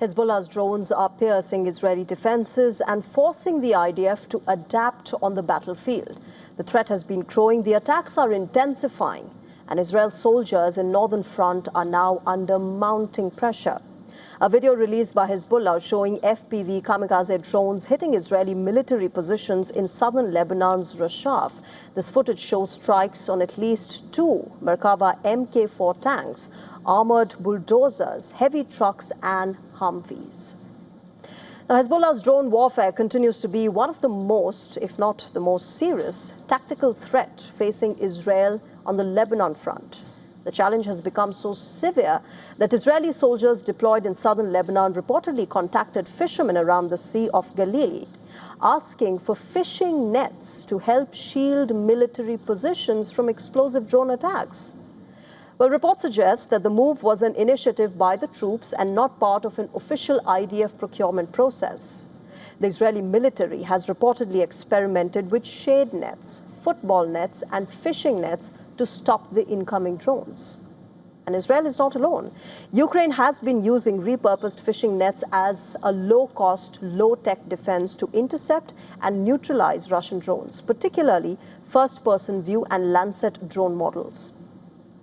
Hezbollah's drones are piercing Israeli defenses and forcing the IDF to adapt on the battlefield. The threat has been growing, the attacks are intensifying, and Israel's soldiers in northern front are now under mounting pressure. A video released by Hezbollah showing FPV kamikaze drones hitting Israeli military positions in southern Lebanon's Rashaf. This footage shows strikes on at least 2 Merkava Mk4 tanks, armored bulldozers, heavy trucks and Humvees. Now, Hezbollah's drone warfare continues to be one of the most, if not the most serious, tactical threat facing Israel on the Lebanon front. The challenge has become so severe that Israeli soldiers deployed in southern Lebanon reportedly contacted fishermen around the Sea of Galilee, asking for fishing nets to help shield military positions from explosive drone attacks. Well, reports suggest that the move was an initiative by the troops and not part of an official IDF procurement process. The Israeli military has reportedly experimented with shade nets, football nets and fishing nets to stop the incoming drones. And Israel is not alone. Ukraine has been using repurposed fishing nets as a low-cost, low-tech defense to intercept and neutralize Russian drones, particularly first-person view and Lancet drone models.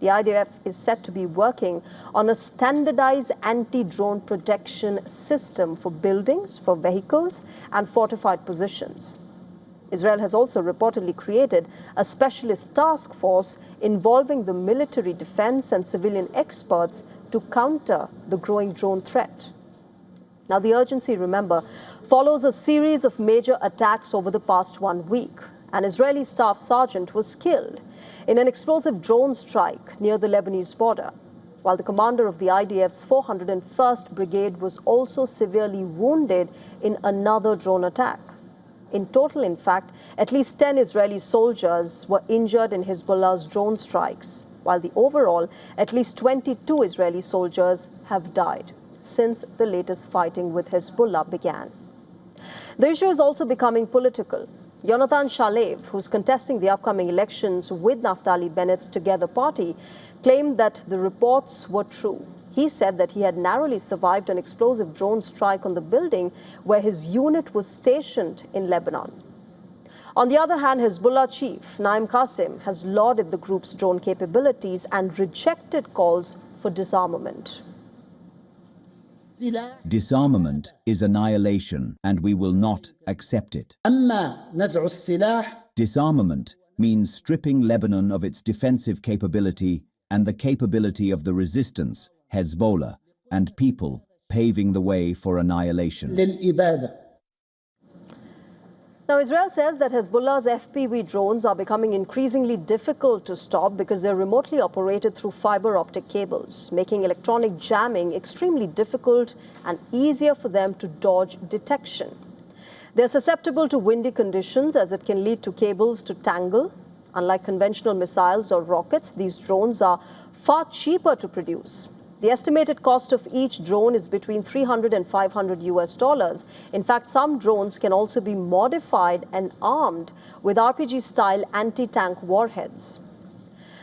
The IDF is said to be working on a standardized anti-drone protection system for buildings, for vehicles, and fortified positions. Israel has also reportedly created a specialist task force involving the military defense and civilian experts to counter the growing drone threat. Now, the urgency, remember, follows a series of major attacks over the past 1 week. An Israeli staff sergeant was killed in an explosive drone strike near the Lebanese border, while the commander of the IDF's 401st Brigade was also severely wounded in another drone attack. In total, in fact, at least 10 Israeli soldiers were injured in Hezbollah's drone strikes, while the overall, at least 22 Israeli soldiers have died since the latest fighting with Hezbollah began. The issue is also becoming political. Yonatan Shalev, who's contesting the upcoming elections with Naftali Bennett's Together party, claimed that the reports were true. He said that he had narrowly survived an explosive drone strike on the building where his unit was stationed in Lebanon. On the other hand, Hezbollah chief Naim Qassem has lauded the group's drone capabilities and rejected calls for disarmament. Disarmament is annihilation, and we will not accept it. Disarmament means stripping Lebanon of its defensive capability and the capability of the resistance, Hezbollah, and people, paving the way for annihilation. Now, Israel says that Hezbollah's FPV drones are becoming increasingly difficult to stop because they're remotely operated through fiber optic cables, making electronic jamming extremely difficult and easier for them to dodge detection. They're susceptible to windy conditions as it can lead to cables to tangle. Unlike conventional missiles or rockets, these drones are far cheaper to produce. The estimated cost of each drone is between $300 and $500 US. In fact, some drones can also be modified and armed with RPG-style anti-tank warheads.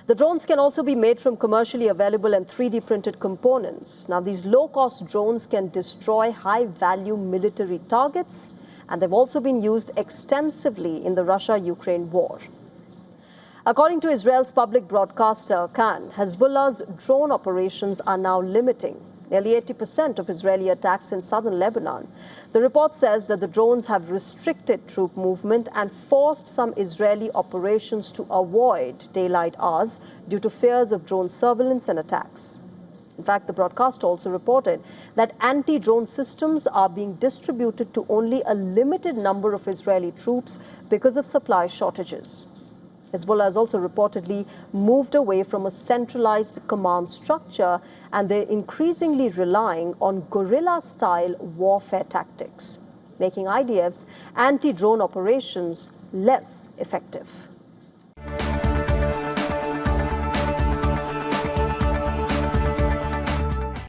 The drones can also be made from commercially available and 3D printed components. Now, these low-cost drones can destroy high-value military targets, and they've also been used extensively in the Russia-Ukraine war. According to Israel's public broadcaster, Kan, Hezbollah's drone operations are now limiting nearly 80% of Israeli attacks in southern Lebanon. The report says that the drones have restricted troop movement and forced some Israeli operations to avoid daylight hours due to fears of drone surveillance and attacks. In fact, the broadcaster also reported that anti-drone systems are being distributed to only a limited number of Israeli troops because of supply shortages. Hezbollah has also reportedly moved away from a centralized command structure, and they're increasingly relying on guerrilla-style warfare tactics, making IDF's anti-drone operations less effective.